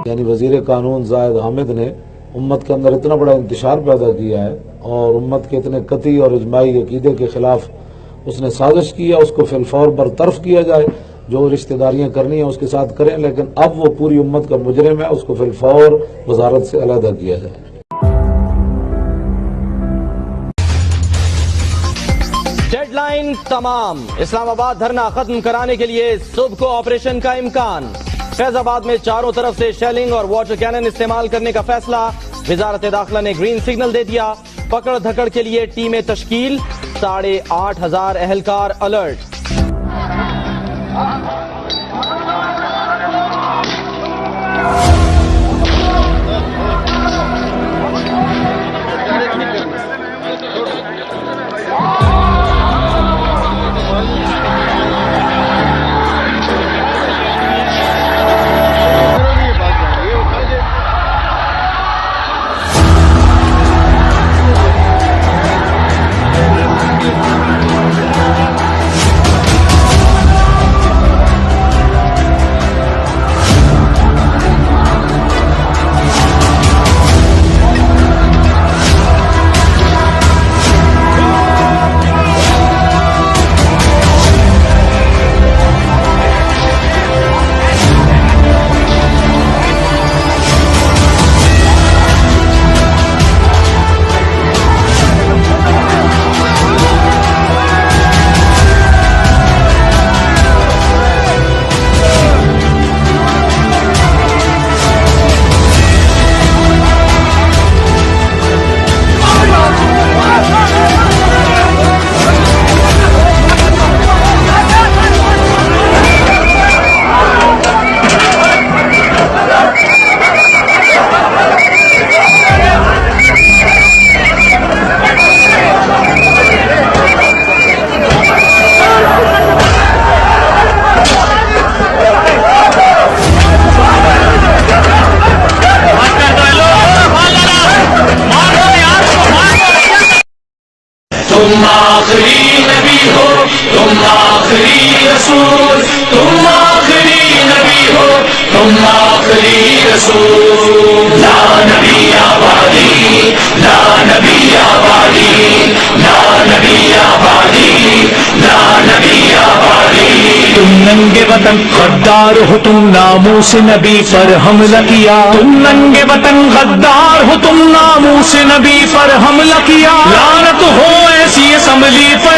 یعنی وزیر قانون زاہد حامد نے امت کے اندر اتنا بڑا انتشار پیدا کیا ہے اور امت کے اتنے قطعی اور اجماعی عقیدے کے خلاف اس نے سازش کی ہے، اس کو فی الفور برطرف کیا جائے، جو رشتہ داریاں کرنی ہیں اس کے ساتھ کریں، لیکن اب وہ پوری امت کا مجرم ہے، اس کو فی الفور وزارت سے علیحدہ کیا جائے۔ ڈیڈ لائن تمام، اسلام آباد دھرنا ختم کرانے کے لیے صبح کو آپریشن کا امکان۔ فیض آباد میں چاروں طرف سے شیلنگ اور واٹر کینن استعمال کرنے کا فیصلہ، وزارت داخلہ نے گرین سگنل دے دیا۔ پکڑ دھکڑ کے لیے ٹیمیں تشکیل، 8,500 اہلکار الرٹ۔ تم آخری نبی ہو، تم آخری رسول، تم آخری نبی ہو، تم آخری رسول۔ لا نبی آبادی، لا نبی آبادی، لا نبی آبادی، لا نبی آبادی۔ تم ننگے وطن غدار ہو، تم ناموس نبی پر حملہ کیا۔ تم ننگے وطن غدار ہو، تم ناموس نبی پر حملہ کیا۔ لعنت ہو ایسی اسمبلی پر،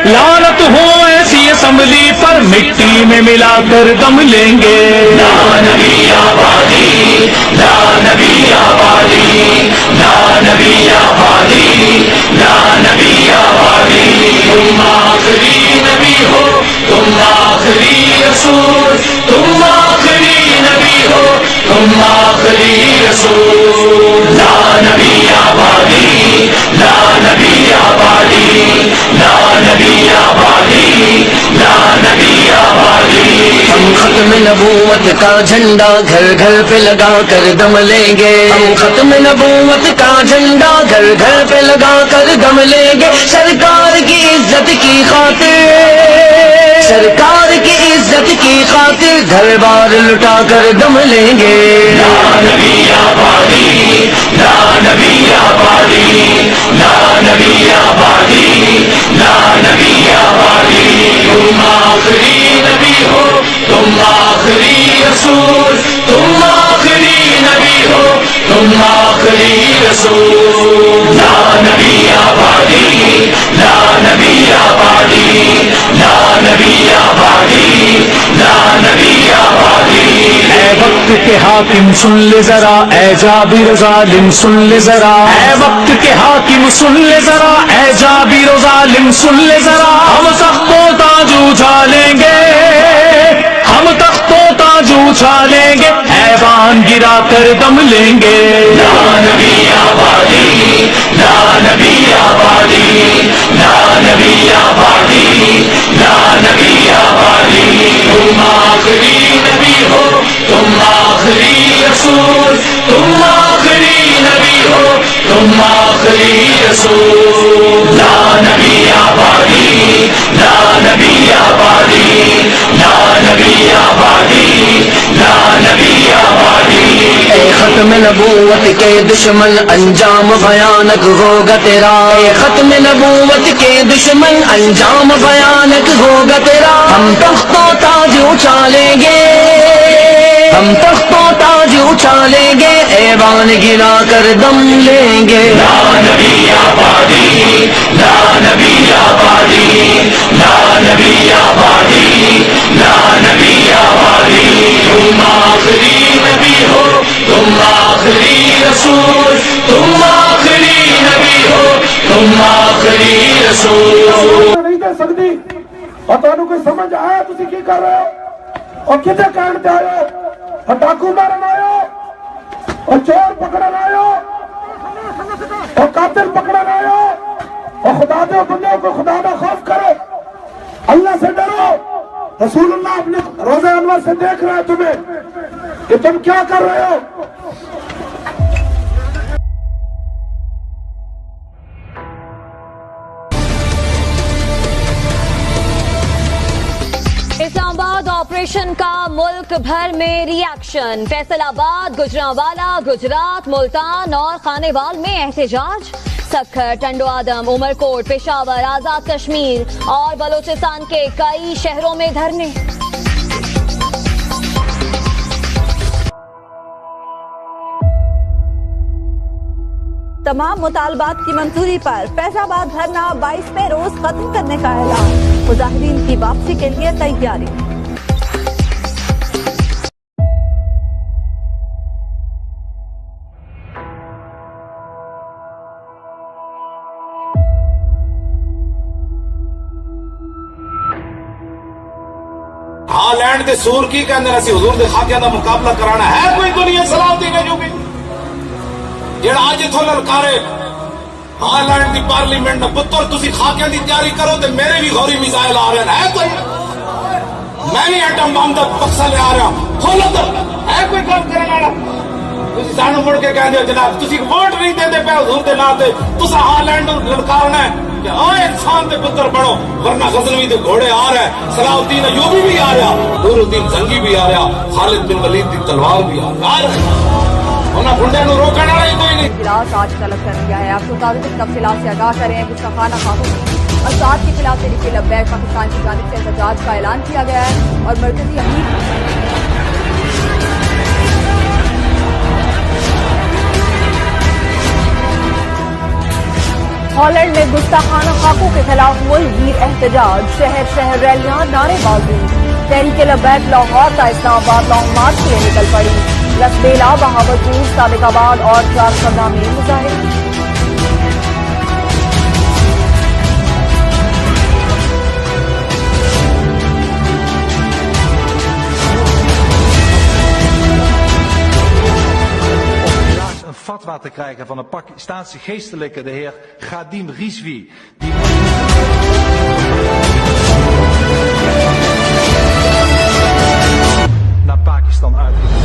لعنت ہو ایسی اسمبلی پر، مٹی میں ملا کر دم لیں گے۔ لا نبی آبادی، لا نبی آبادی، لا نبی آبادی، لا نبی آبادی۔ تم آخری نبی ہو، تم آخری رسول، تم آخری نبی ہو، تم آخری رسول۔ لا نبی آبادی، لا نبی آبادی، لا نبی آبادی، لا نبی آبادی۔ ہم ختم نبوت کا جھنڈا گھر گھر پہ لگا کر دم لیں گے۔ ہم ختم نبوت کا جھنڈا گھر گھر پہ لگا کر دم لیں گے۔ سرکار کی عزت کی خاطر، سرکار کی عزت کی خاطر گھر بار لٹا کر دم لیں گے۔ لا نبی آبادی، لا نبی آبادی، لا نبی آبادی، لا نبی آبادی۔ تم آخری نبی ہو، تم آخری رسول، تم آخری نبی ہو، تم آخری رسول۔ لا نبی آبادی، لا نبی آبادی، لا نبی آبادی، لا نبی آبادی۔ اے وقت کے حاکم سن لے ذرا، اے جابر ظالم سن لے ذرا، اے وقت کے حاکم سن لے ذرا، اے جابر ظالم سن لے ذرا۔ ہم تخت و تاج اچھالیں گے، ہم تخت و تاج اچھالیں گے، ایوان گرا کر دم لیں گے۔ لا نبی آبادی، لا نبی آبادی، لا نبی آبادی، لا نبی آبادی۔ تم آخری نبی ہو، تم آخری رسول، تم آخری نبی ہو، تم آخری رسول۔ لا نبی آبادی، لا نبی آبادی، لا نبی آبادی، لا نبی آبادی۔ اے ختم نبوت کے دشمن انجام بھیانک ہوگا تیرا، اے ختم نبوت کے دشمن انجام بھیانک ہوگا تیرا. ہم تخت و تاج اچھالیں گے، ہم تخت و تاج اچھالیں گے، ایوان گرا کر دم لیں گے. لا نبی آبادی، لا نبی آبادی، لا نبی آبادی، لا نبی آبادی. تم آخری نبی ہو، تم آخری رسول، تم آخری نبی ہو، تم آخری رسول. نہیں دے سکتی اور تمہیں کوئی سمجھ آیا تسی کی کر رہے ہو اور کتے کہن تے آئے ہو اور ڈاکو مارن آئے ہو اور چور پکڑن آئے ہو اور قاتل پکڑن آئے ہو اور خدا دے بندوں کو خدا کا خوف کرو، اللہ سے ڈرو. رسول اللہ اپنے روزہ انور سے دیکھ رہے ہیں تمہیں کہ تم کیا کر رہے ہو. اسلام آباد آپریشن کا ملک بھر میں ری ایکشن. فیصل آباد، گجرانوالہ، گجرات، ملتان اور خانیوال میں احتجاج. سکھر، ٹنڈو آدم، عمر کوٹ، پشاور، آزاد کشمیر اور بلوچستان کے کئی شہروں میں دھرنے. تمام مطالبات کی منظوری پر فیض آباد دھرنا 22 روز ختم کرنے کا اعلان. مظاہرین کی واپسی کے لیے تیاری. ہالینڈ دے سور کی کہندے اسی حضور دے خاکے دا مقابلہ کرانا ہے کوئی دنیا سلامتی نے جو بھی جڑا اج اتھوں للکارے ہالینڈ دی پارلیمنٹ دا پتر تسی خاکے دی تیاری کرو تے میرے بھی غوری میزائل آ رہے ہیں کوئی، میں بھی ایٹم بم دا بکسا لے آ رہا کھولو تو ہے کوئی کام کرنے والا. تسی سانو مڑ کے کہندے ہو جناب تسی ووٹ نہیں دیندے پے حضور دے نام تے، تسا ہالینڈ نوں للکارنا ہے کہ آئے انسان دے پتر بڑھو، ورنہ غزنوی دے گھوڑے آ رہے ہیں، صلاح الدین ایوبی بھی آ رہا، نور الدین زنگی بھی آ رہا، خالد بن ولید دی تلوار بھی آ رہا. انہاں گنڈے نوں روکنے والا ہی کوئی نہیں. اجلاس آج طلب کر دیا ہے. آپ کو تعلق تفصیلات سے آگاہ کریں. گستاخانہ قانون اسد کے خلاف تحریک لبیک پاکستان کی جانب سے احتجاج کا اعلان کیا گیا ہے اور مرکزی امیر ہالینڈ میں گستاخانہ خاکوں کے خلاف ملک گیر احتجاج. شہر شہر ریلیاں، نعرے بازی. تحریک لبیک لاہور کا اسلام آباد لانگ مارچ کے لیے نکل پڑی. لسبیلا، بہاولپور، سابق آباد اور چارسدہ میں مظاہرے. fatwa te krijgen van een Pakistaanse geestelijke, de heer Khadim Rizvi. Die naar Pakistan uitgevoerd.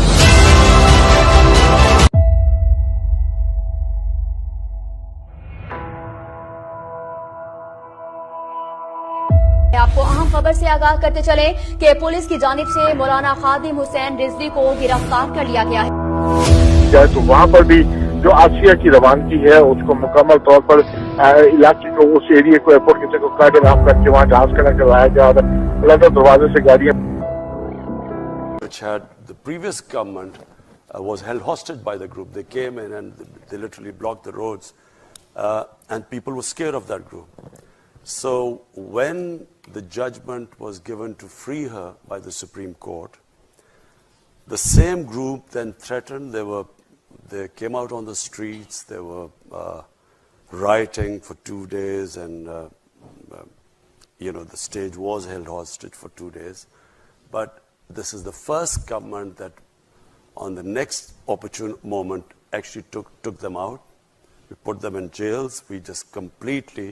آپ کو اہم خبر سے آگاہ کرتے چلیں کہ پولیس کی جانب سے مولانا خادم حسین رضوی کو گرفتار کر لیا گیا ہے. تو وہاں پر بھی جو آسیہ کی روانگی ہے اس کو مکمل طور پر علاقے کو، اس ایریے کو، ایئرپورٹ کے کو کارڈن آف کر کے وہاں جہاز کھڑا کروایا گیا اور لندن دروازے سے گاڑیاں. Which had the previous government was held hostage by the group. They came in and they literally blocked the roads and people were scared of that group. So when the judgment was given to free her by the Supreme Court, the same group then threatened. They came out on the streets. They were rioting for 2 days, and the stage was held hostage for 2 days. But this is the first government that, on the next opportune moment, actually took them out. We put them in jails. We just completely.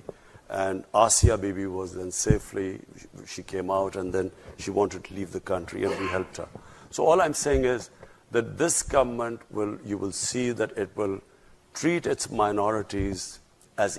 And Asia Bibi was then safely, she came out and then she wanted to leave the country and we helped her. So all I'm saying is that this government you will see that it will treat its minorities as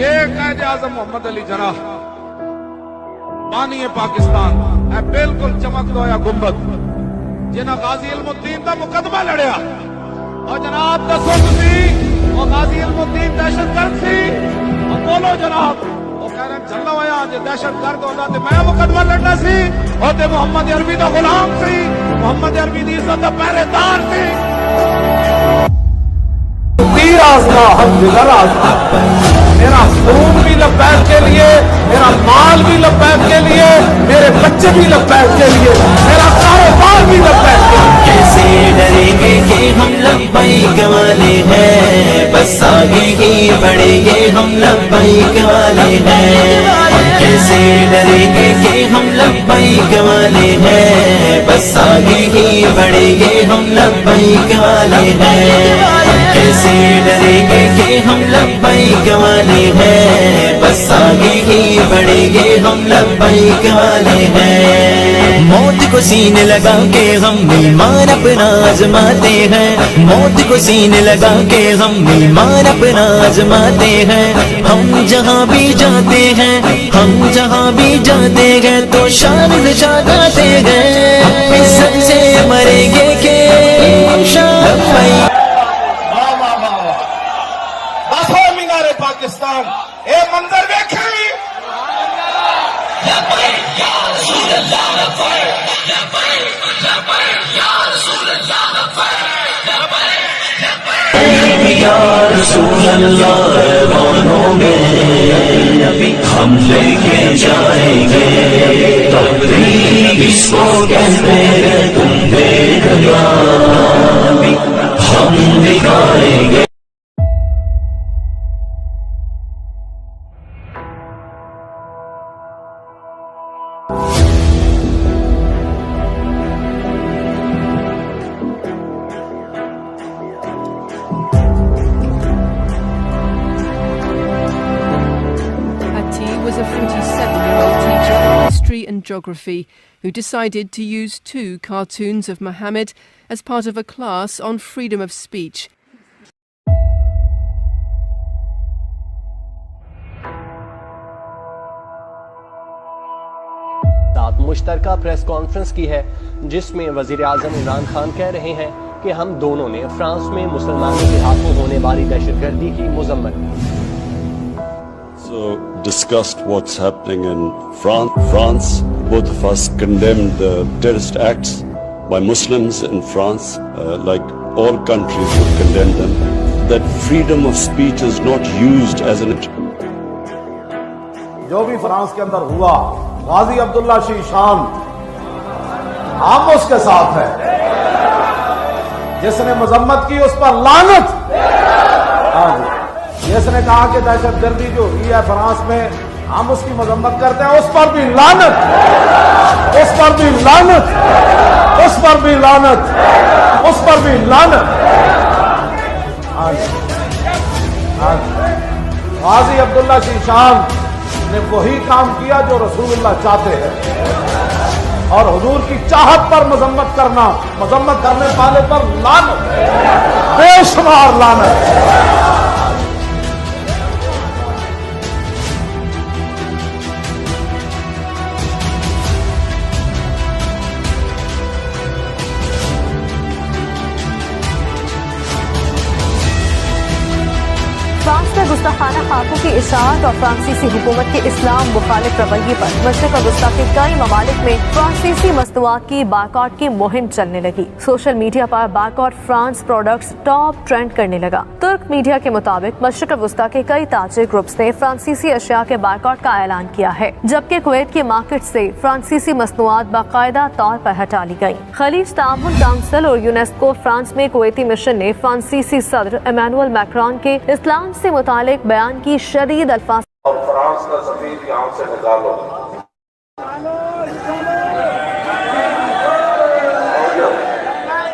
یہ قائد اعظم محمد علی جناح بانی پاکستان ہے بالکل چمک دو یا گنبد جنہاں غازی علم الدین دا مقدمہ لڑیا اور جناب دسو تسی اور غازی علم الدین دہشت گرد سی اور بولو جناب وہ کہہ رہے ہیں چلو ہویا جے دہشت گرد ہوتا تے میں مقدمہ لڑنا سی اور تے محمد عربی دا غلام سی محمد عربی دی عزت دا پہرے دار سی تیر آزما ہم جگر آزما میرا خون بھی لبیک کے لیے میرا مال بھی لبیک کے لیے میرے بچے بھی لبیک کے لیے میرا کاروبار بھی لبیک کے لیے کیسے ڈریں گے کہ ہم لبیک والے ہیں بس آگے ہی بڑھیں گے ہم لبیک والے ہیں کیسے ڈریں گے کہ ہم لبیک والے ہیں بس آگے ہی بڑھیں گے ہم لبیک والے ہیں کیسے ڈریں گے کہ ہم لبیک والے ہیں بس آگے ہی بڑھیں گے ہم لبیک والے ہیں موت کو سینے لگا کے ہم ایمان اپنا آزماتے ہیں موت کو سینے لگا کے ہم ایمان اپنا آزماتے ہیں ہم جہاں بھی جاتے ہیں ہم جہاں بھی جاتے ہیں تو شان نشاتے ہیں ہم عزت سے مریں گے کہ پاکستان اے منظر دیکھیں یا رسول اللہ ایوانوں میں ہم لے کے جائیں گے تقریب اس کو کہتے ہیں تم دیکھنا ہم دکھائیں گے and geography who decided to use 2 cartoons of Muhammad as part of a class on freedom of speech. مشترکہ پریس کانفرنس کی ہے جس میں وزیر اعظم عمران خان کہہ رہے ہیں کہ ہم دونوں نے فرانس میں مسلمانوں کے ہاتھوں ہونے والی دہشت گردی کی مذمت کی. So discussed what's happening in France. Both of us condemned the terrorist acts by Muslims in France, like all countries would condemn them. That freedom of speech is not used as an... جو بھی France کے اندر ہوا غازی عبداللہ شیشان ہم اس کے ساتھ ہیں جس نے مذمت کی اس پر لعنت. جس نے کہا کہ دہشت گردی جو ہوئی ہے فرانس میں ہم اس کی مذمت کرتے ہیں اس پر بھی لعنت اس پر بھی لعنت اس پر بھی لعنت اس پر بھی لعنت. غازی عبداللہ شیشان نے وہی کام کیا جو رسول اللہ چاہتے ہیں اور حضور کی چاہت پر مذمت کرنے والے پر لعنت بے شمار لعنت. فرانس میں گستاخانہ خاکوں کی اشاعت اور فرانسیسی حکومت کے اسلام مخالف رویے پر مشرق وسطی کے کئی ممالک میں فرانسیسی مصنوعات کی بائیکاٹ کی مہم چلنے لگی. سوشل میڈیا پر boycott France products top trend کرنے لگا. ترک میڈیا کے مطابق مشرق وسطی کے کئی تاجر گروپس نے فرانسیسی اشیاء کے بائیکاٹ کا اعلان کیا ہے جبکہ کویت کی مارکیٹ سے فرانسیسی مصنوعات باقاعدہ طور پر ہٹا لی گئی. خلیج تعاون کونسل اور یونیسکو فرانس میں کویتی مشن نے فرانسیسی صدر ایمانوئل میکرون کے اسلام سے متعلق بیان کی شدید الفاظ اور فرانس کا سفیر یہاں سے نکالو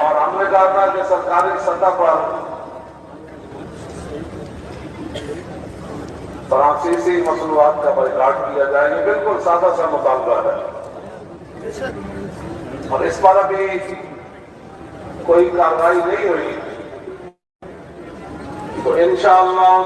اور ہم نے کہا تھا کہ سرکاری سطح پر فرانسیسی مصنوعات کا بائیکاٹ کیا جائے گا. بالکل سادہ سا مطالبہ ہے اور اس پر ابھی کوئی کارروائی نہیں ہوئی تو انشاءاللہ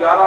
11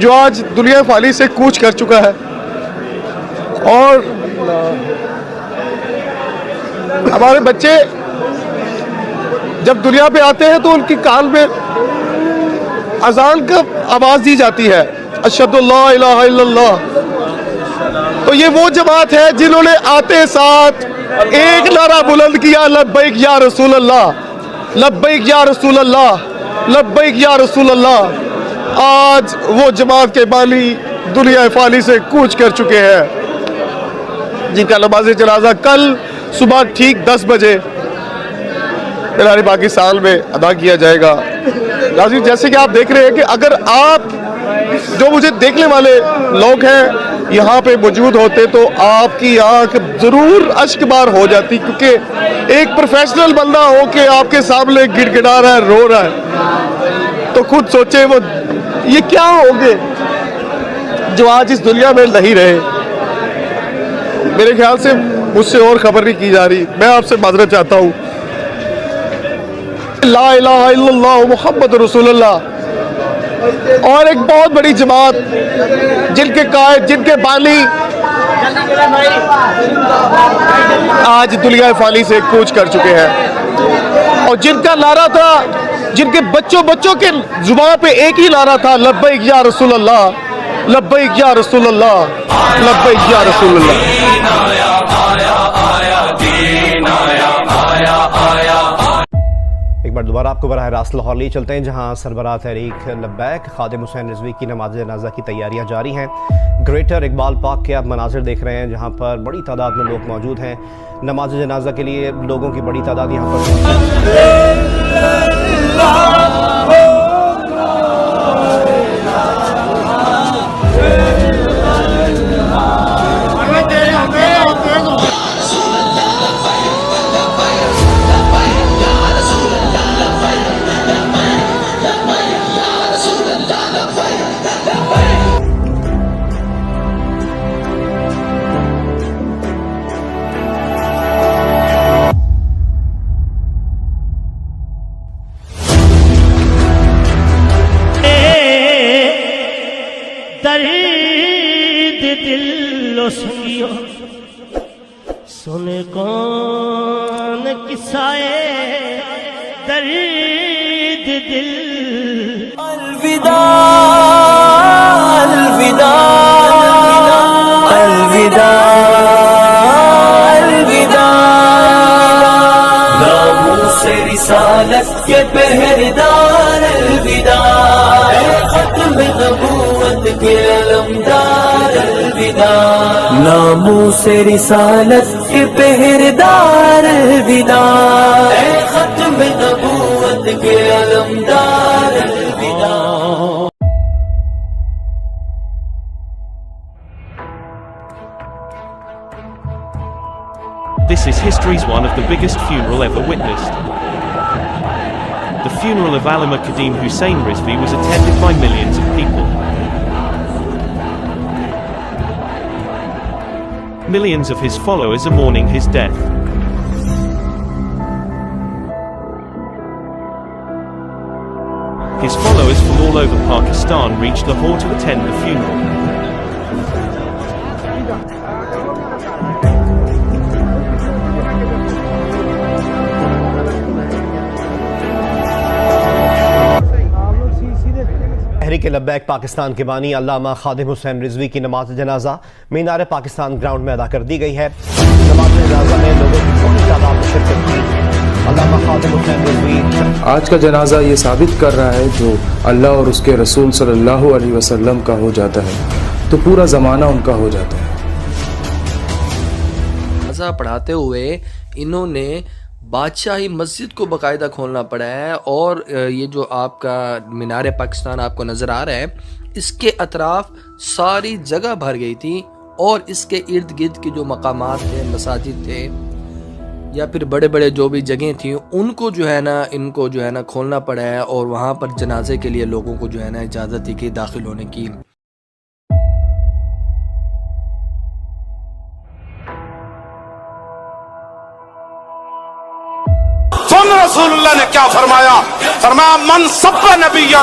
جو آج دنیا فانی سے کوچ کر چکا ہے. اور ہمارے بچے جب دنیا پہ آتے ہیں تو ان کی کان میں اذان کا آواز دی جاتی ہے, اشہد اللہ الہ الا اللہ. تو یہ وہ جماعت ہے جنہوں نے آتے ساتھ ایک نعرہ بلند کیا, لبیک یا رسول اللہ, لبیک یا رسول اللہ, لبیک یا رسول اللہ. آج وہ جماعت کے بانی دنیا فانی سے کوچ کر چکے ہیں, جن کا نماز جنازہ کل صبح ٹھیک 10 بجے مینار پاکستان میں ادا کیا جائے گا. ناظرین, جیسے کہ آپ دیکھ رہے ہیں کہ اگر آپ جو مجھے دیکھنے والے لوگ ہیں یہاں پہ موجود ہوتے تو آپ کی آنکھ ضرور اشک بار ہو جاتی, کیونکہ ایک پروفیشنل بندہ ہو کے آپ کے سامنے گڑ گڑا رہا ہے, رو رہا ہے, تو خود سوچے وہ یہ کیا ہوں گے جو آج اس دنیا میں نہیں رہے. میرے خیال سے مجھ سے اور خبر نہیں کی جا رہی, میں آپ سے معذرت چاہتا ہوں. لا الہ الا اللہ محمد رسول اللہ. اور ایک بہت بڑی جماعت جن کے قائد, جن کے بانی آج دنیا فانی سے کوچ کر چکے ہیں, اور جن کا نعرہ تھا, جن کے بچوں کے زبان پہ ایک ہی نعرہ تھا, لبیک یا رسول اللہ, لبیک یا رسول اللہ, لبیک یا رسول اللہ. ایک بار دوبارہ آپ کو براہ راست لاہور لے چلتے ہیں, جہاں سربراہ تحریک لبیک خادم حسین رضوی کی نماز جنازہ کی تیاریاں جاری ہیں. گریٹر اقبال پارک کے آپ مناظر دیکھ رہے ہیں, جہاں پر بڑی تعداد میں لوگ موجود ہیں. نماز جنازہ کے لیے لوگوں کی بڑی تعداد یہاں پر سنے کون قصائے درد دل. الوداع الوداع الوداع الوداع, ناموس رسالت کے پہرےدار الوداع, ختم نبوت کے علمدار الوداع, ناموس رسالت کے پہرےدار الوداع, ختم نبوت کے علمدار الوداع. This is history's one of the biggest funeral ever witnessed. The funeral of Allama Qadim Hussein Rizvi was attended by millions of people. Millions of his followers are mourning his death. His followers from all over Pakistan reached Lahore to attend the funeral. Tehreek Labbaik Pakistan کے بانی علامہ خادم حسین رضوی کی نماز جنازہ مینار Pakistan ground میں ادا کر دی گئی ہے. نماز جنازہ میں لوگوں کی بڑی تعداد میں شرکت کی. علامہ خادم حسین رضوی آج کا جنازہ یہ ثابت کر رہا ہے جو اللہ اور اس کے رسول صلی اللہ علیہ وسلم کا ہو جاتا ہے تو پورا زمانہ ان کا ہو جاتا ہے. جنازہ پڑھاتے ہوئے انہوں نے بادشاہی مسجد کو باقاعدہ کھولنا پڑا ہے, اور یہ جو آپ کا مینار پاکستان آپ کو نظر آ رہا ہے اس کے اطراف ساری جگہ بھر گئی تھی, اور اس کے ارد گرد کے جو مقامات تھے, مساجد تھے یا پھر بڑے بڑے جو بھی جگہیں تھیں, ان کو جو ہے نا ان کو جو ہے نا کھولنا پڑا ہے, اور وہاں پر جنازے کے لیے لوگوں کو جو ہے نا اجازت دی کہ داخل ہونے کی. رسول اللہ نے کیا فرمایا؟ فرمایا من سب نبیًا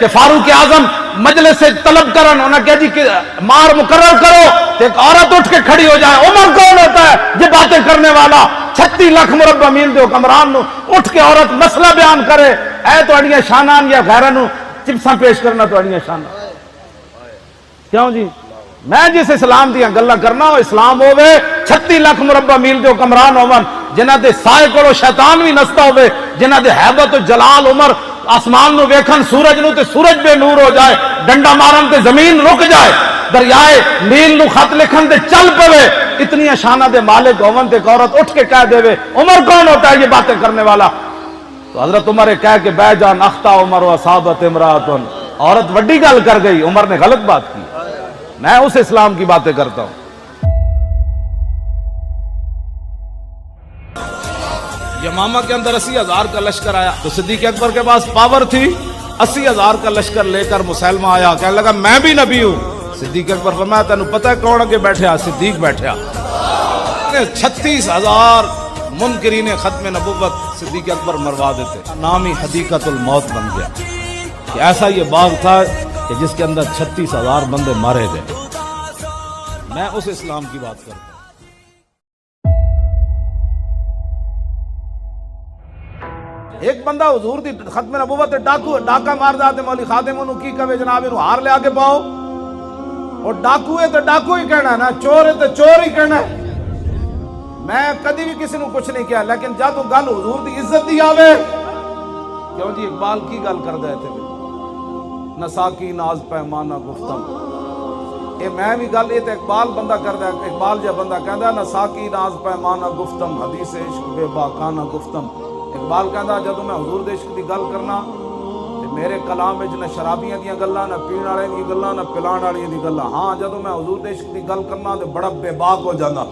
کہ فاروق اعظم مجلس سے طلب کرن انہوں نے کہا جی کہ مار مقرر کرو کہ ایک عورت اٹھ کے کھڑی ہو جائے. عمر کون ہوتا ہے یہ باتیں کرنے والا؟ 36 لاکھ مربع میل دے حکمران نو اٹھ کے عورت مسئلہ بیان کرے. اے تہاڈیاں شانان یا غیراں نو چپساں پیش کرنا تہاڈیاں شاناں. کیوں جی میں جس اسلام دیاں گلاں کرنا وہ اسلام ہوے 36 لاکھ مربع میل دے حکمران ہون جنہاں دے سائے کولو شیطان بھی نستا ہوے, جنہاں دے ہیبت و جلال عمر آسمان نو ویکھن سورج نو تے سورج بے نور ہو جائے, ڈنڈا مارن تے زمین رک جائے, دریائے نیل نو خط لکھن تے چل پوے, اتنی شانہ دے مالک ہون تے عورت اٹھ کے کہہ دے عمر کون ہوتا ہے یہ باتیں کرنے والا؟ تو حضرت عمر نے کہہ کہ بے جان اخطا عمر و اصابت امراتن, عورت وڈی گل کر گئی, عمر نے غلط بات کی. میں اس اسلام کی باتیں کرتا ہوں. یمامہ کے اندر 80,000 کا لشکر آیا تو صدیق اکبر کے پاس پاور تھی, 80,000 کا لشکر لے کر مسلمہ آیا, کہنے لگا میں بھی نبی ہوں. صدیق اکبر فرمایا تینوں پتہ ہے کون اگے بیٹھا؟ صدیق بیٹھا. 36,000 منکرین ختم نبوت صدیق اکبر مروا دیتے. نام ہی حدیقت الموت بن گیا کہ ایسا یہ باغ تھا کہ جس کے اندر 36,000 بندے مارے گئے. میں اس اسلام کی بات کرتا ہوں. ایک بندہ حضور دی ختم نبوت ڈاکا مار دے مولی خادم انہوں کی کہے جناب انہوں ہار لے آگے پاؤ, اور ڈاکو ہے تو ڈاکو ہی کہنا ہے نا, چور ہے تو چور ہی کہنا ہے. میں کدی بھی کسی نے کچھ نہیں کیا, لیکن جب گل حضور دی عزت دی آوے, کیوں جی اقبال کی گل کر دے تھے نساکی ناز پیمانہ گفتم, اے میں بھی گل یہ تو اقبال بندہ کر دے, اقبال جا بندہ کہندا نساکی ناز پیمانہ گفتم حدیث عشق بے باکانہ گفتم. اقبال کہندا جدوں میں حضور دے عشق دی گل کرنا تے میرے کلام وچ نہ شرابیاں دیاں گلاں, نہ پین والے دی گلاں, نہ پلان والی دی گلاں. ہاں جدوں میں حضور دے عشق دی گل کرنا تے بڑا بے باک ہو جانا.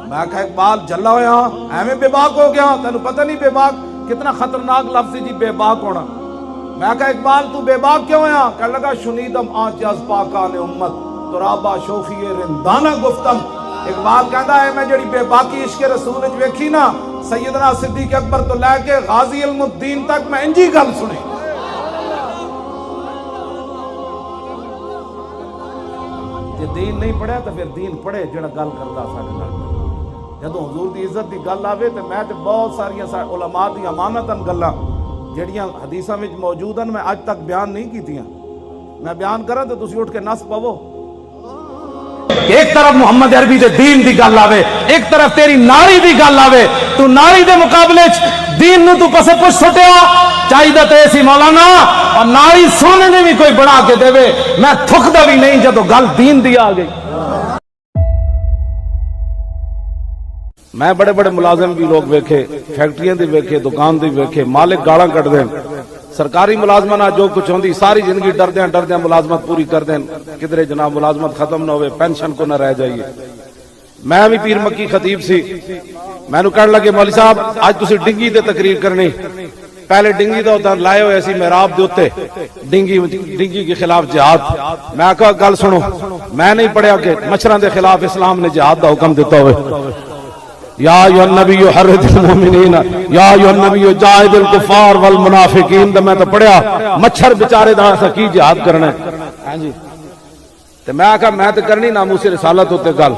میں کہا اقبال جلا ہویا ایویں بے باک ہو گیا, تینوں پتہ نہیں بے باک کتنا خطرناک لفظ ہے جی بے باک ہونا. میں کہا اقبال تو بے باک کیوں ہویا؟ کہنے لگا شنیدم آنچ از پاکان امت ترابا شوخی رندانہ گفتم. اقبال کہندا ہے میں جڑی بے باکی عشق رسول وچ ویکھی نا سیدنا صدیق اکبر تو لے کے غازی علم الدین تک میں انجی گل سنی. جے دین نہیں پڑھیا تو پھر دین پڑھے جڑا گل کردا ساڈے نال. جدوں حضور دی عزت دی گل آوے تے میں تے بہت ساریاں علماء دی امانتاں گلاں جڑیاں حدیثاں وچ موجود ہیں میں اج تک بیان نہیں کیتیاں, میں بیان کراں تے تسی اٹھ کے نس پاو. ایک طرف محمد عربی دے دین دی گل آوے, ایک طرف تیری ناری دی گل آوے, تو ناری دے مقابلے دین نو تو پسے پوچھ سٹیا چاہیے تے سی مولانا, اور ناری سونے نے بھی کوئی بنا کے دے میں تھکدا بھی نہیں جدو گل دین دی آ گئی. میں بڑے بڑے ملازم بھی لوگ ویکھے, فیکٹریاں دی ویکھے, دکان دی ویکھے, مالک گالاں کٹ دین. سرکاری ملازمہ جو کچھ ہوندی ساری زندگی ڈردیاں ملازمت پوری کر دین, کدھرے جناب ملازمت ختم نہ ہوئے, پینشن کو نہ رہ جائیے. میں بھی پیر مکی خطیب سی, میں نو کہنے لگے مولوی صاحب آج تسی ڈنگی تے تقریر کرنی. پہلے ڈنگی دا ہوتا لائے ہوئے ایسی محراب دے اوتے ڈنگی کے خلاف جہاد. میں کہا گل سنو, میں نہیں پڑھیا کہ مچھراں دے خلاف اسلام نے جہاد دا حکم دیتا ہوئے. یا ایھا النبی حرض المؤمنین یا ایھا النبی جاہد الکفار والمنافقین. میں تو پڑھیا مچھر بیچارے دا کی جہاد کرنا ہے. ہاں جی تے میں کہا میں تو کرنی ناموس رسالت ہوتے گل.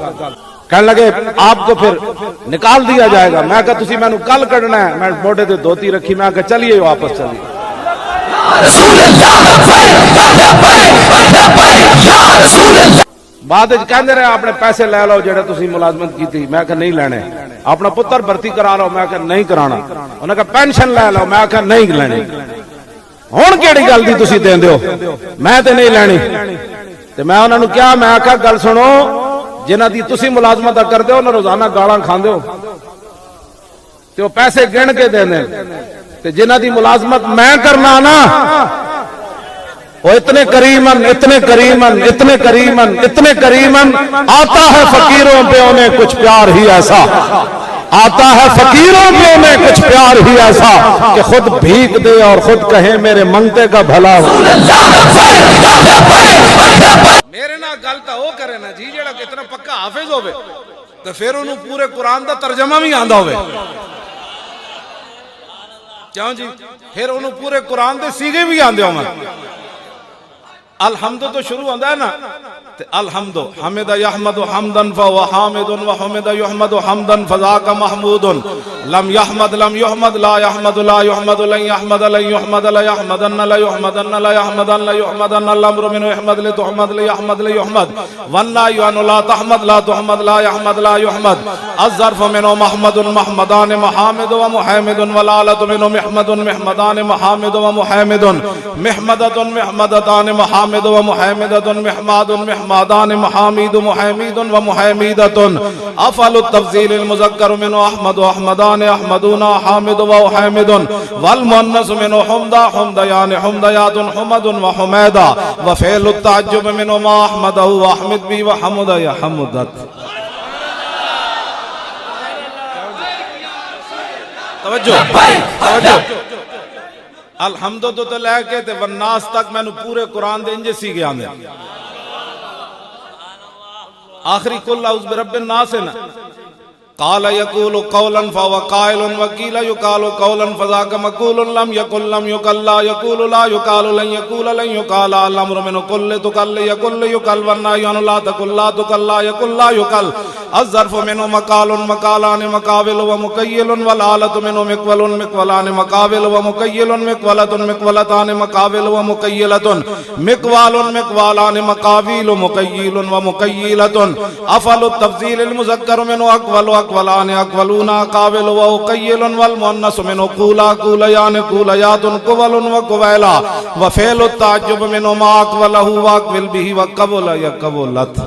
کہنے لگے آپ کو پھر نکال دیا جائے گا. میں کہا تسی میں نو کل کڈنا ہے. میں موڈے تے دھوتی رکھی, میں کہا چلیے واپس چلیے. بعد کہندے رہے اپنے پیسے لے لو جڑے تسی ملازمت کی تھی. میں کہا نہیں لینے. اپنا پتر بھرتی کرا لو. میں کہا نہیں کرانا. انہوں نے کہا پینشن لے لو. میں کہا نہیں لینی. ہن کیڑی گل دی تسی دیندے ہو؟ میں تے نہیں لینی. تے میں انہاں نو کہا میں آکھا گل سنو جنہ دی تسی ملازمت کردے ہو نہ روزانہ گالاں کھاندے ہو تے وہ پیسے گن کے دیندے, تے جنہ دی ملازمت میں کرنا نا وہ اتنے کریمن اتنے کریمن اتنے کریمن اتنے کریمن آتا ہے فقیروں پہ انہیں کچھ پیار ہی ایسا, آتا ہے فقیروں پہ انہیں کچھ پیار ہی ایسا کہ خود بھیک دے اور خود کہے میرے منگتے کا بھلا ہو. میرے نا گل تا وہ کرے نا جی جڑا اتنا پکا حافظ ہوئے تو پھر انہوں پورے قرآن دا ترجمہ بھی آندا ہوئے. کیوں جی پھر انہوں پورے قرآن دے سیغے بھی آندے ہوں. الحمد تو شروع ہوتا ہے نا الحمد حمد یحمد حمدا فهو حامد وحمد یحمد حمدا فذاک محمود لم یحمد لم یحمد لا یحمد لا یحمد لن یحمد لن یحمد لا یحمدن لا یحمدن لا یحمدن لا یحمدن الامر من یحمد لتحمد لیحمد لیحمد والنهی عن لا تحمد لا تحمد لا یحمد لا یحمد الظرف من محمد محمدان محامد ومحمد والآلة من محمد محمدان محامد ومحمد محمدة محمدتان محامد ومحمدة محماد محمدان محامد محمد ومحمدة افعل التفضيل المذكر من احمد واحمدان احمدون حامد وحامد والمؤنث من حمدا حمديان حمديات حمد وحميدا وفعل التعجب من ما احمده واحمد به وحمد يا حمدت. توجہ الحمد تو لے کے تے والناس تک میں نے پورے قرآن دے انجے سی گیا میں آخری کل اعوذ برب الناس ہے نا قال يقول قولا فهو قائل وقيل يقال قولا فذاك مقول لم يقل لم يقل لا يقول لا يقال لن يقول لن يقال الامر من كل تقل يقل يقل والنهي عن لا تقل لا تقل لا يقل لا يقل الظرف منه مقال مقالان مقابل ومكيل والآلة منه مقول مقولان مقابل ومكيل مقولة مقولتان مقابل ومكيلة مقوال مقوالان مقابل مكيل ومكيلة افعل التفضيل المذكر منه اقول اقولان اقولون قابل وقيل والمؤنث منه قولا قوليان قوليات قول وقويلا وفعل التعجب منه ما اقوله واقبل به وقبل يقبلت.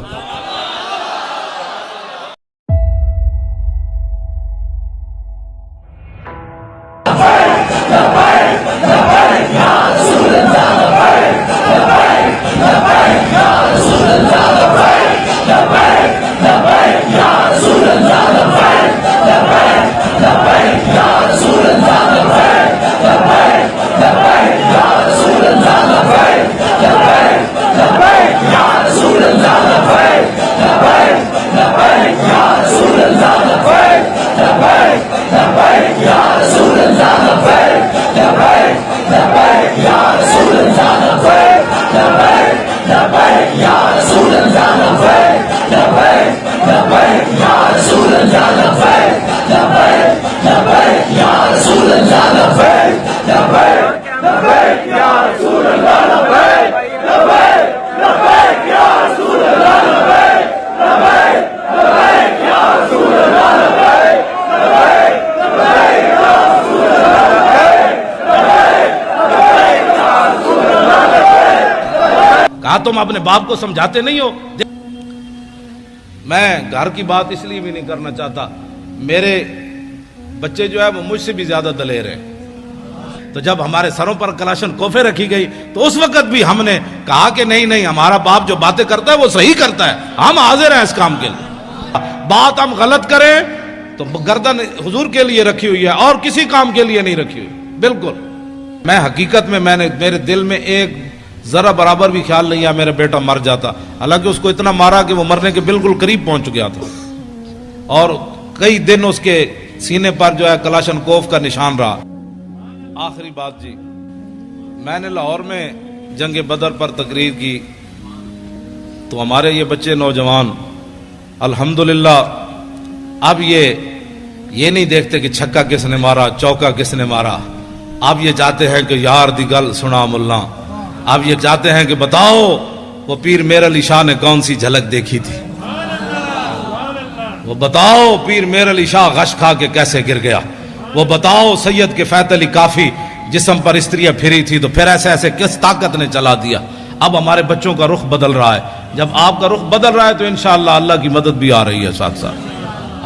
تم اپنے باپ کو سمجھاتے نہیں ہو. میں گھر کی بات اس لیے بھی نہیں کرنا چاہتا, میرے بچے جو ہے وہ مجھ سے بھی زیادہ دلیر ہیں. تو جب ہمارے سروں پر کلاشن کوفے رکھی گئی تو اس وقت بھی ہم نے کہا کہ نہیں نہیں, ہمارا باپ جو باتیں کرتا ہے وہ صحیح کرتا ہے, ہم حاضر ہیں اس کام کے لیے. بات ہم غلط کریں تو گردن حضور کے لیے رکھی ہوئی ہے اور کسی کام کے لیے نہیں رکھی ہوئی. بالکل میں حقیقت میں نے میرے دل میں ایک ذرا برابر بھی خیال نہیں ہے میرا بیٹا مر جاتا, حالانکہ اس کو اتنا مارا کہ وہ مرنے کے بالکل قریب پہنچ گیا تھا اور کئی دن اس کے سینے پر جو ہے کلاشن کوف کا نشان رہا. آخری بات جی, میں نے لاہور میں جنگ بدر پر تقریر کی تو ہمارے یہ بچے نوجوان الحمدللہ اب یہ نہیں دیکھتے کہ چھکا کس نے مارا چوکا کس نے مارا, اب یہ چاہتے ہیں کہ یار دی گل سنا ملا, اب یہ چاہتے ہیں کہ بتاؤ وہ پیر میر علی شاہ نے کون سی جھلک دیکھی تھی, وہ بتاؤ پیر میر علی شاہ غش کھا کے کیسے گر گیا, وہ بتاؤ سید کے فیت علی کافی جسم پر استریاں پھری تھی تو پھر ایسے ایسے کس طاقت نے چلا دیا. اب ہمارے بچوں کا رخ بدل رہا ہے, جب آپ کا رخ بدل رہا ہے تو انشاءاللہ اللہ کی مدد بھی آ رہی ہے, ساتھ ساتھ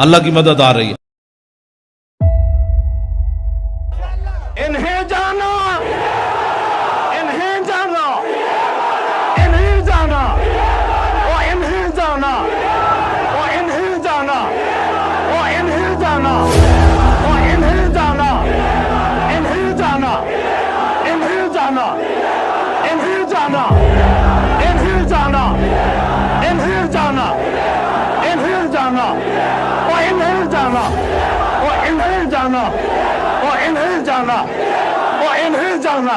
اللہ کی مدد آ رہی ہے. انہیں جانا, انہیں جانا, انہیں جانا, وہ انہیں جانا, وہ انہیں جانا, وہ انہیں جانا, وہ انہیں جانا, انہیں جانا, انہیں جانا, انہیں جانا, انہیں جانا, انہیں جانا, انہیں جانا, وہ انہیں جانا, وہ انہیں جانا, وہ انہیں جانا, وہ انہیں جانا,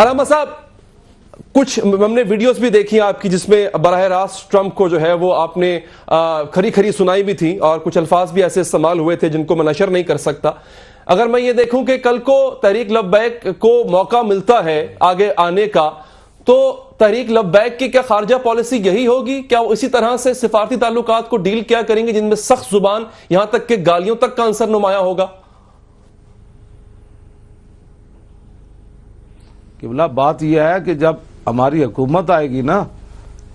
علامہ صاحب کچھ ہم نے ویڈیوز بھی دیکھی ہیں آپ کی جس میں براہ راست ٹرمپ کو جو ہے وہ آپ نے کھری کھری سنائی بھی تھی اور کچھ الفاظ بھی ایسے استعمال ہوئے تھے جن کو میں نشر نہیں کر سکتا. اگر میں یہ دیکھوں کہ کل کو تحریک لبیک کو موقع ملتا ہے آگے آنے کا تو تحریک لبیک کی کیا خارجہ پالیسی یہی ہوگی؟ کیا وہ اسی طرح سے سفارتی تعلقات کو ڈیل کیا کریں گے جن میں سخت زبان یہاں تک کہ گالیوں تک کا عنصر نمایاں ہوگا؟ قبلہ بات یہ ہے کہ جب ہماری حکومت آئے گی نا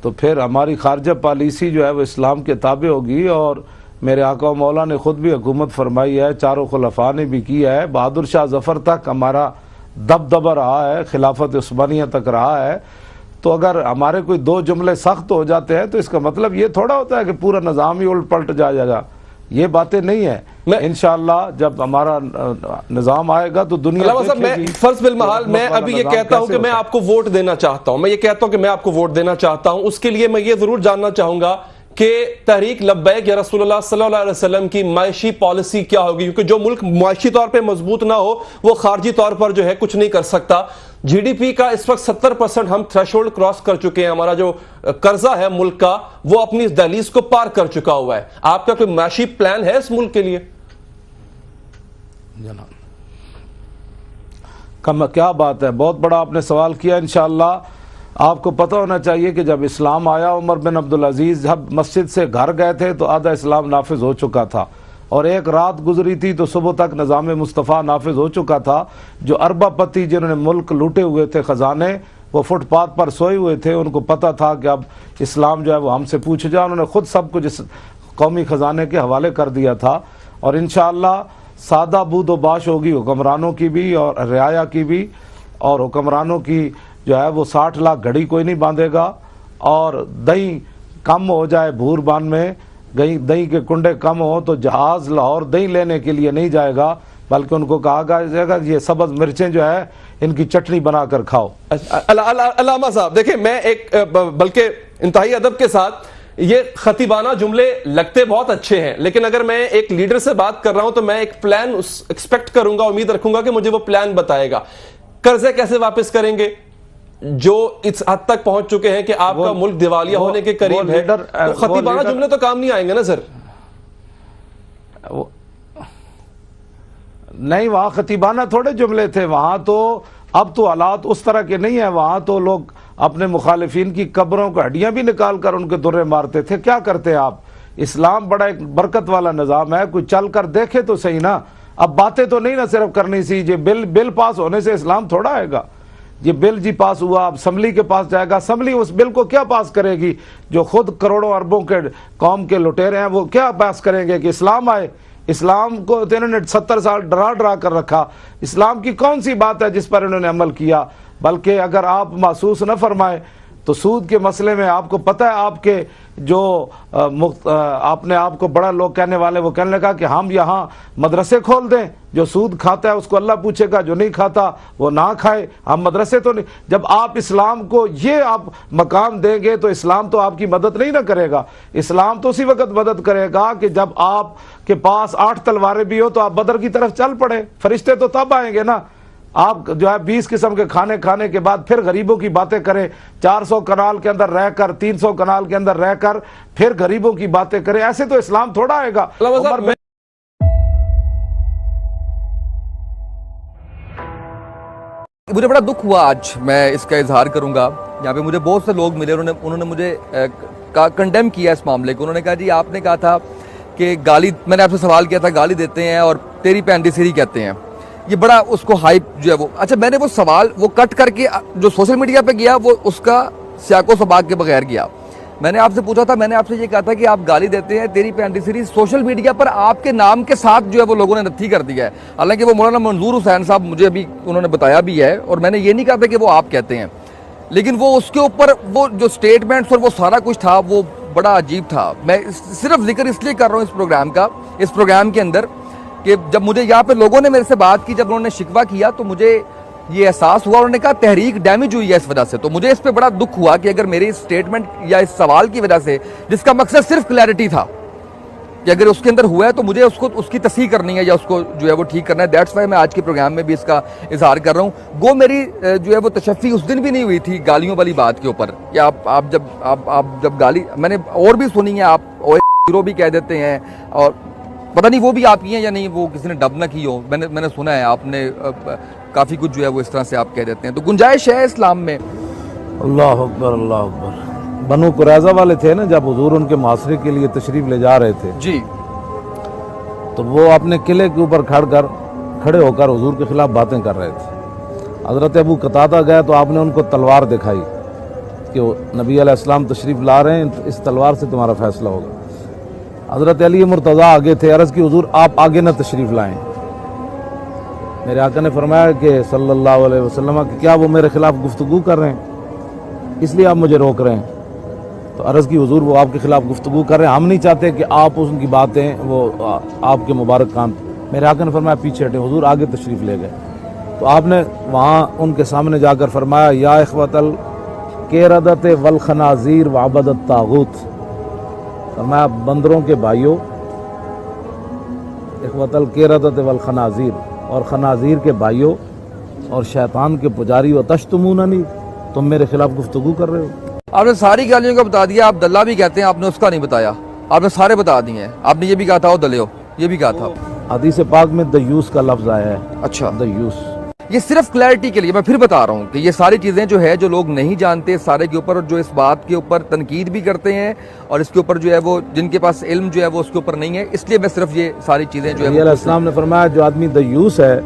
تو پھر ہماری خارجہ پالیسی جو ہے وہ اسلام کے تابع ہوگی. اور میرے آقا و مولا نے خود بھی حکومت فرمائی ہے, چاروں خلفاء نے بھی کی ہے, بہادر شاہ ظفر تک ہمارا دبدبہ رہا ہے, خلافت عثمانیہ تک رہا ہے. تو اگر ہمارے کوئی دو جملے سخت ہو جاتے ہیں تو اس کا مطلب یہ تھوڑا ہوتا ہے کہ پورا نظام ہی الٹ پلٹ جائے گا. یہ باتیں نہیں ہیں. انشاءاللہ جب ہمارا نظام آئے گا تو دنیا علامہ صاحب میں فرض بالمحال میں ابھی یہ کہتا ہوں کہ میں آپ کو ووٹ دینا چاہتا ہوں, اس کے لیے میں یہ ضرور جاننا چاہوں گا کہ تحریک لبیک یا رسول اللہ صلی اللہ علیہ وسلم کی معاشی پالیسی کیا ہوگی, کیونکہ جو ملک معاشی طور پہ مضبوط نہ ہو وہ خارجی طور پر جو ہے کچھ نہیں کر سکتا. جی ڈی پی کا اس وقت 70% ہم تھریشولڈ کراس کر چکے ہیں, ہمارا جو قرضہ ہے ملک کا وہ اپنی دہلیز کو پار کر چکا ہوا ہے. آپ کا کوئی معاشی پلان ہے اس ملک کے لیے؟ جناب کیا بات ہے, بہت بڑا آپ نے سوال کیا. انشاءاللہ آپ کو پتہ ہونا چاہیے کہ جب اسلام آیا عمر بن عبدالعزیز جب مسجد سے گھر گئے تھے تو آدھا اسلام نافذ ہو چکا تھا, اور ایک رات گزری تھی تو صبح تک نظام مصطفیٰ نافذ ہو چکا تھا. جو اربا پتی جنہوں نے ملک لوٹے ہوئے تھے خزانے, وہ فٹ پاتھ پر سوئے ہوئے تھے, ان کو پتہ تھا کہ اب اسلام جو ہے وہ ہم سے پوچھ جائے. انہوں نے خود سب کچھ اس قومی خزانے کے حوالے کر دیا تھا. اور انشاءاللہ سادہ بود و باش ہوگی حکمرانوں کی بھی اور رعایا کی بھی, اور حکمرانوں کی جو ہے وہ 60 لاکھ گھڑی کوئی نہیں باندھے گا. اور دہی کم ہو جائے بھور بان میں, دہی کے کنڈے کم ہوں تو جہاز لاہور دہی لینے کے لیے نہیں جائے گا, بلکہ ان کو کہا جائے گا یہ سبز مرچیں جو ہے ان کی چٹنی بنا کر کھاؤ. علامہ صاحب دیکھیں, میں ایک بلکہ انتہائی ادب کے ساتھ یہ خطیبانہ جملے لگتے بہت اچھے ہیں, لیکن اگر میں ایک لیڈر سے بات کر رہا ہوں تو میں ایک پلان ایکسپیکٹ کروں گا, امید رکھوں گا کہ مجھے وہ پلان بتائے گا. قرضے کیسے واپس کریں گے جو اس حد تک پہنچ چکے ہیں کہ آپ کا ملک دیوالیہ ہونے کے قریب ہے؟ تو خطیبانہ جملے تو کام نہیں آئیں گے نا سر. نہیں, وہاں خطیبانہ تھوڑے جملے تھے, وہاں تو اب تو حالات اس طرح کے نہیں ہیں. وہاں تو لوگ اپنے مخالفین کی قبروں کو ہڈیاں بھی نکال کر ان کے درے مارتے تھے. کیا کرتے ہیں آپ؟ اسلام بڑا ایک برکت والا نظام ہے, کوئی چل کر دیکھے تو صحیح نا. اب باتیں تو نہیں نا صرف کرنی سی, یہ بل پاس ہونے سے اسلام تھوڑا آئے گا. یہ بل جی پاس ہوا, اب اسمبلی کے پاس جائے گا, اسمبلی اس بل کو کیا پاس کرے گی؟ جو خود کروڑوں اربوں کے قوم کے لٹیرے ہیں وہ کیا پاس کریں گے کہ اسلام آئے؟ اسلام کو انہوں نے 70 سال ڈرا کر رکھا. اسلام کی کون سی بات ہے جس پر انہوں نے عمل کیا؟ بلکہ اگر آپ محسوس نہ فرمائیں تو سود کے مسئلے میں آپ کو پتہ ہے, آپ کے جو آپ نے آپ کو بڑا لوگ کہنے والے وہ کہنے لگا کہ ہم یہاں مدرسے کھول دیں, جو سود کھاتا ہے اس کو اللہ پوچھے گا, جو نہیں کھاتا وہ نہ کھائے, ہم مدرسے تو نہیں. جب آپ اسلام کو یہ آپ مقام دیں گے تو اسلام تو آپ کی مدد نہیں نہ کرے گا. اسلام تو اسی وقت مدد کرے گا کہ جب آپ کے پاس 8 تلواریں بھی ہو تو آپ بدر کی طرف چل پڑے. فرشتے تو تب آئیں گے نا. آپ جو ہے 20 قسم کے کھانے کے بعد پھر غریبوں کی باتیں کریں, 400 کنال کے اندر رہ کر 300 کنال کے اندر رہ کر پھر غریبوں کی باتیں کریں. ایسے تو اسلام تھوڑا آئے گا. مجھے بڑا دکھ ہوا, آج میں اس کا اظہار کروں گا. یہاں پہ مجھے بہت سے لوگ ملے, انہوں نے مجھے کنڈیم کیا اس معاملے کو. انہوں نے کہا جی آپ نے کہا تھا کہ گالی, میں نے آپ سے سوال کیا تھا گالی دیتے ہیں اور تیری پینڈی سیری کہتے ہیں, یہ بڑا اس کو ہائپ جو ہے وہ. اچھا میں نے وہ سوال وہ کٹ کر کے جو سوشل میڈیا پہ گیا وہ اس کا سیاق و سباق کے بغیر گیا. میں نے آپ سے پوچھا تھا, میں نے آپ سے یہ کہا تھا کہ آپ گالی دیتے ہیں تیری پینڈی سیری, سوشل میڈیا پر آپ کے نام کے ساتھ جو ہے وہ لوگوں نے نتھی کر دیا ہے. حالانکہ وہ مولانا منظور حسین صاحب مجھے ابھی انہوں نے بتایا بھی ہے, اور میں نے یہ نہیں کہا تھا کہ وہ آپ کہتے ہیں, لیکن وہ اس کے اوپر وہ جو سٹیٹمنٹس اور وہ سارا کچھ تھا وہ بڑا عجیب تھا. میں صرف ذکر اس لیے کر رہا ہوں اس پروگرام کا, اس پروگرام کے اندر, کہ جب مجھے یہاں پہ لوگوں نے میرے سے بات کی, جب انہوں نے شکوہ کیا تو مجھے یہ احساس ہوا, انہوں نے کہا تحریک ڈیمیج ہوئی ہے اس وجہ سے. تو مجھے اس پہ بڑا دکھ ہوا کہ اگر میری اس سٹیٹمنٹ یا اس سوال کی وجہ سے, جس کا مقصد صرف کلیئرٹی تھا کہ اگر اس کے اندر ہوا ہے تو مجھے اس کو اس کی تصحیح کرنی ہے یا اس کو جو ہے وہ ٹھیک کرنا ہے. دیٹس وائی میں آج کے پروگرام میں بھی اس کا اظہار کر رہا ہوں. گو میری جو ہے وہ تشفی اس دن بھی نہیں ہوئی تھی گالیوں والی بات کے اوپر, کہ آپ جب گالی میں نے اور بھی سنی ہے, آپ ہیرو بھی کہہ دیتے ہیں, اور پتہ نہیں وہ بھی آپ کی ہیں یا نہیں, وہ کسی نے ڈب نہ کی ہو, میں نے سنا ہے آپ نے کافی کچھ جو ہے وہ اس طرح سے آپ کہہ دیتے ہیں. تو گنجائش ہے اسلام میں. اللہ اکبر اللہ اکبر. بنو قریظہ والے تھے نا, جب حضور ان کے محاصرے کے لیے تشریف لے جا رہے تھے جی, تو وہ اپنے قلعے کے اوپر کھڑے ہو کر حضور کے خلاف باتیں کر رہے تھے. حضرت ابو قتادہ گئے تو آپ نے ان کو تلوار دکھائی کہ نبی علیہ السلام تشریف لا رہے ہیں, اس تلوار سے تمہارا فیصلہ ہوگا. حضرت علی مرتضیٰ آگے تھے, عرض کی حضور آپ آگے نہ تشریف لائیں. میرے آقا نے فرمایا کہ صلی اللہ علیہ وسلم کہ کیا وہ میرے خلاف گفتگو کر رہے ہیں, اس لیے آپ مجھے روک رہے ہیں؟ تو عرض کی حضور وہ آپ کے خلاف گفتگو کر رہے ہیں, ہم نہیں چاہتے کہ آپ ان کی باتیں وہ آپ کے مبارک کان. میرے آقا نے فرمایا پیچھے ہٹیں. حضور آگے تشریف لے گئے تو آپ نے وہاں ان کے سامنے جا کر فرمایا یا اخوت القردۃ والخنازیر وعبد الطاغوت. فرمایا بندروں کے بھائیوں, اخوت القردۃ والخنازیر, اور خنازیر کے بھائیوں اور شیطان کے پجاری, و تشتموننی, تم میرے خلاف گفتگو کر رہے ہو. آپ نے ساری گالیوں کا بتا دیا, آپ دلہ بھی کہتے ہیں, آپ نے اس کا نہیں بتایا, آپ نے سارے بتا دیے ہیں. آپ نے یہ بھی کہا تھا وہ دلیو, یہ بھی کہا تھا. حدیث پاک میں دیوس کا لفظ آیا ہے. اچھا, دیوس. یہ صرف کلیئرٹی کے لیے میں پھر بتا رہا ہوں کہ یہ ساری چیزیں جو ہے جو لوگ نہیں جانتے سارے کے اوپر, جو اس بات کے اوپر تنقید بھی کرتے ہیں اور اس کے اوپر جو ہے وہ جن کے پاس علم جو ہے وہ اس کے اوپر نہیں ہے, اس لیے میں صرف یہ ساری چیزیں جو ہے علیہ السلام نے فرمایا جو آدمی دیوس ہے,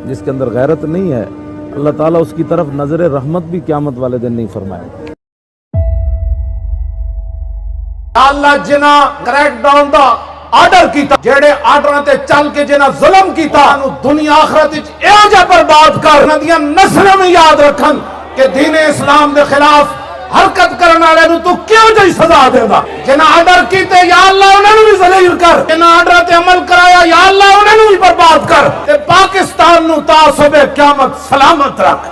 جس کے اندر غیرت نہیں ہے, اللہ تعالیٰ اس کی طرف نظر رحمت بھی قیامت والے دن نہیں فرمائے. اللہ جنا کریک ڈاؤن دا آرڈر کیتا, جڑے آرڈراں تے چل کے جنا ظلم کیتا, انہوں دنیا آخرت وچ ایو جا برباد کر, انہاں دیاں نسلاں میں یاد رکھن کہ دین اسلام دے خلاف حرکت کرنے والے نوں تو کیوں جی سزا دیندا. جنا آرڈر کیتے یا اللہ انہاں نوں بھی ذلیل کر, جنا آرڈر تے عمل کرایا یا اللہ انہاں نوں بھی برباد کر, تے پاکستان نوں تا صبح قیامت سلامت رکھ.